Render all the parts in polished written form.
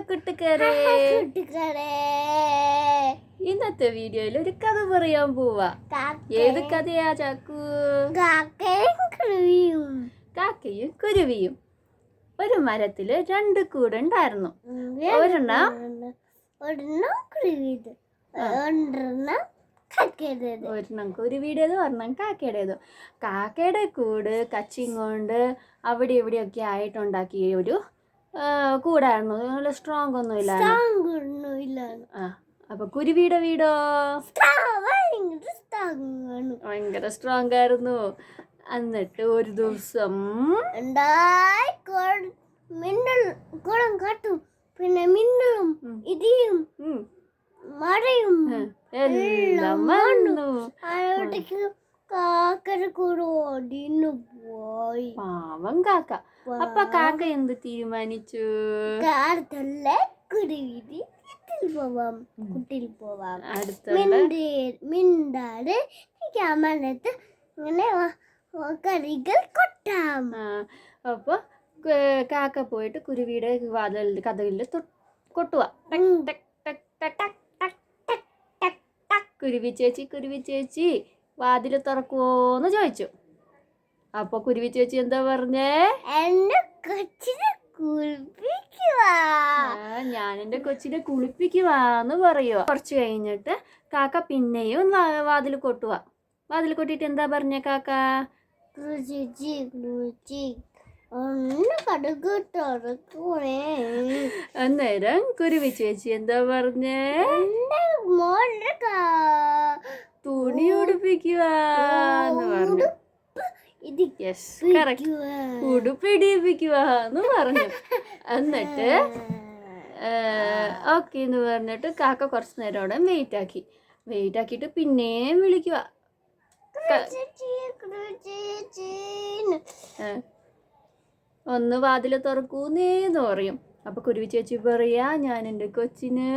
കൂട്ടുകാരെ, ഇന്നത്തെ വീഡിയോയിൽ ഒരു കഥ പറയാൻ പോവാ. ഏത് കഥയാ ചാക്കു? കാക്കയും കുരുവിയും. ഒരു മരത്തില് രണ്ട് കൂടുണ്ടായിരുന്നു. ഒരെണ്ണം കുരുവിയുടേത്, ഒരെണ്ണം കാക്കയുടേത്. കാക്കയുടെ കൂട് കച്ചിയും കൊണ്ട് അവിടെ ഇവിടെയൊക്കെ ആയിട്ടുണ്ടാക്കിയ ഒരു കൂടായിരുന്നു. നല്ല സ്ട്രോങ് ഒന്നും ഇല്ലായിരുന്നു. അപ്പൊ കുരുവിയുടെ വീടോ ഭയങ്കര സ്ട്രോങ് ആയിരുന്നു. എന്നിട്ട് ഒരു ദിവസം പിന്നെ മിന്നലും ഇടിയും മഴയും എല്ലാം വന്നു. കാക്കയുടെ കൂടെ ഓടിന്നു പോയി. പാവം കാക്ക. അപ്പൊ കാക്ക എന്ത് തീരുമാനിച്ചു? കുട്ടിയിൽ പോവാം. അടുത്തുള്ള മിണ്ടാട് മനത്ത് ഇങ്ങനെ കറികൾ കൊട്ടാം. അപ്പൊ കാക്ക പോയിട്ട് കുരുവിയുടെ കഥകളിൽ കൊട്ടുക. കുരുവി ചേച്ചി വാതിൽ തുറക്കുവോന്ന് ചോദിച്ചു. അപ്പൊ കുരുവി ചേച്ചി എന്താ പറഞ്ഞേ? ഞാൻ എന്റെ കൊച്ചിനെ കുളിപ്പിക്കുവാന്ന് പറയുക. കുറച്ച് കഴിഞ്ഞിട്ട് കാക്ക പിന്നെയും വാതിൽ കൊട്ടുക. വാതിൽ കൊട്ടിട്ട് എന്താ പറഞ്ഞ കാക്ക? അന്നേരം കുരുവി ചേച്ചി എന്താ പറഞ്ഞേ? തുണി ഉടുപ്പിക്കുവാന്ന് പറഞ്ഞു. ഉടുപ്പിടിപ്പിക്കുവാന്ന് പറഞ്ഞു. എന്നിട്ട് ഓക്കെ എന്ന് പറഞ്ഞിട്ട് കാക്ക കുറച്ച് നേരം അവിടെ വെയിറ്റ് ആക്കിയിട്ട് പിന്നെയും വിളിക്കുക. ഒന്ന് വാതിൽ തുറക്കൂന്നേന്ന് പറയും. അപ്പൊ കുരുവി ചേച്ചി പറയാ, ഞാൻ എൻ്റെ കൊച്ചിന്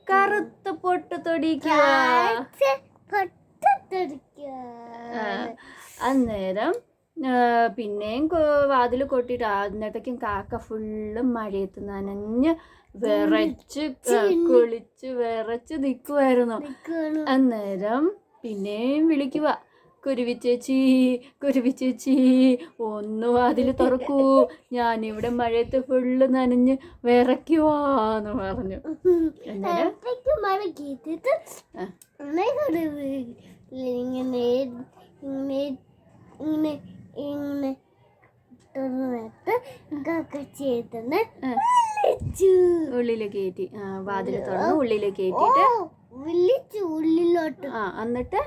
കറുത്ത പൊട്ട് തൊടിക്കുക. അന്നേരം പിന്നെയും വാതിൽ കൊട്ടിട്ട് അന്നത്തേക്കും കാക്ക ഫുള്ള് മഴയത്ത് നനഞ്ഞ് വിറച്ച് നിൽക്കുമായിരുന്നു. അന്നേരം പിന്നെയും വിളിക്കുക, കുരുവി ചേച്ചി ഒന്ന് വാതിൽ തുറക്കൂ, ഞാനിവിടെ മഴയത്ത് ഫുള്ള് നനഞ്ഞ് വിറയ്ക്കുവാന്ന് പറഞ്ഞു. ഉള്ളില് കയറ്റി വാതിൽ തുറന്ന് ഉള്ളില് കയറ്റിട്ട് ഉള്ളിലോട്ട് എന്നിട്ട്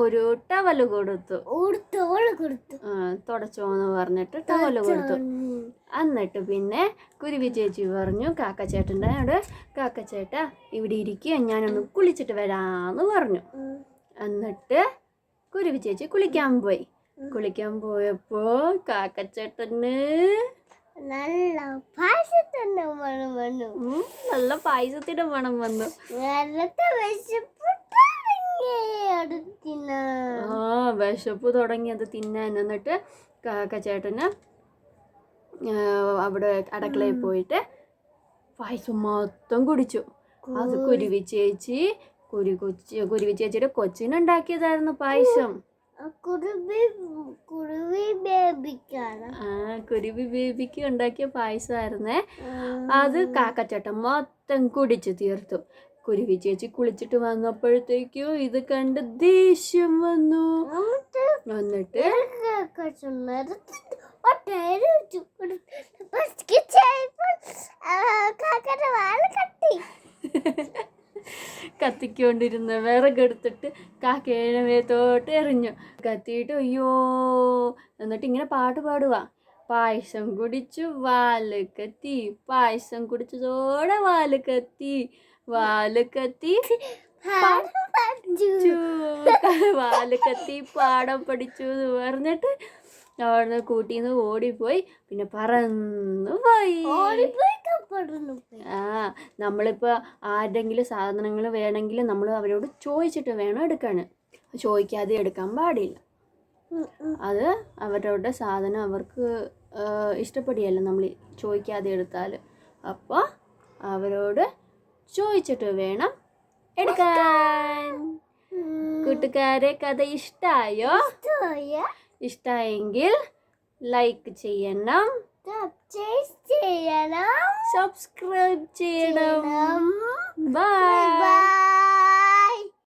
ഒരു ടവല് കൊടുത്തു. തുടച്ചോന്ന് പറഞ്ഞിട്ട് ടവല് കൊടുത്തു. എന്നിട്ട് പിന്നെ കുരുവി ചേച്ചി പറഞ്ഞു കാക്കച്ചേട്ടൻ്റെ കാക്കച്ചേട്ട ഇവിടെ ഇരിക്കുക, ഞാനൊന്ന് കുളിച്ചിട്ട് വരാന്ന് പറഞ്ഞു. എന്നിട്ട് കുരുവി ചേച്ചി കുളിക്കാൻ പോയപ്പോ കാക്കച്ചേട്ടന് നല്ല പായസത്തിന്റെ മണം വന്നു. വിശപ്പ് തുടങ്ങി അത് തിന്നാൻ. എന്നിട്ട് കാക്കച്ചേട്ടന് അവിടെ അടുക്കളയിൽ പോയിട്ട് പായസം മൊത്തം കുടിച്ചു. അത് കുരുവി ചേച്ചിയുടെ കൊച്ചിനുണ്ടാക്കിയതായിരുന്നു പായസം. കുരുവി ബേബിക്ക് ഉണ്ടാക്കിയ പായസമായിരുന്നേ. അത് കാക്കച്ചേട്ടൻ മൊത്തം കുടിച്ചു തീർത്തു. കുരുവി ചേച്ചി കുളിച്ചിട്ട് വന്നപ്പോഴത്തേക്കും ഇത് കണ്ട് ദേഷ്യം വന്നു. എന്നിട്ട് കത്തിക്കൊണ്ടിരുന്ന വിറകെടുത്തിട്ട് കാക്കയുടെ മേത്തോട്ട് എറിഞ്ഞു. കത്തിയിട്ട് അയ്യോ. എന്നിട്ട് ഇങ്ങനെ പാട്ട് പാടുക, പായസം കുടിച്ചു വാല് കത്തി, പായസം കുടിച്ചതോടെ വാല് കത്തി, വാല് കത്തി പാടം പഠിച്ചു എന്ന് പറഞ്ഞിട്ട് അവിടുന്ന് കൂട്ടിന്ന് ഓടിപ്പോയി. പിന്നെ പറന്നു പോയി. നമ്മളിപ്പോ ആരുടെങ്കിലും സാധനങ്ങൾ വേണമെങ്കിൽ നമ്മൾ അവരോട് ചോദിച്ചിട്ട് വേണം എടുക്കാൻ. ചോദിക്കാതെ എടുക്കാൻ പാടില്ല. അത് അവരുടെ സാധനം അവർക്ക് ഇഷ്ടപ്പെടുകയല്ല നമ്മൾ ചോദിക്കാതെ എടുത്താൽ. അപ്പോൾ അവരോട് ചോദിച്ചിട്ട് വേണം എടുക്കാൻ. കൂട്ടുകാരെ, കഥ ഇഷ്ടമായോ? ഇഷ്ടമായെങ്കിൽ ലൈക്ക് ചെയ്യണം, ചെയ്യണം, സബ്സ്ക്രൈബ് ചെയ്യണം. ബൈ. ബൈ.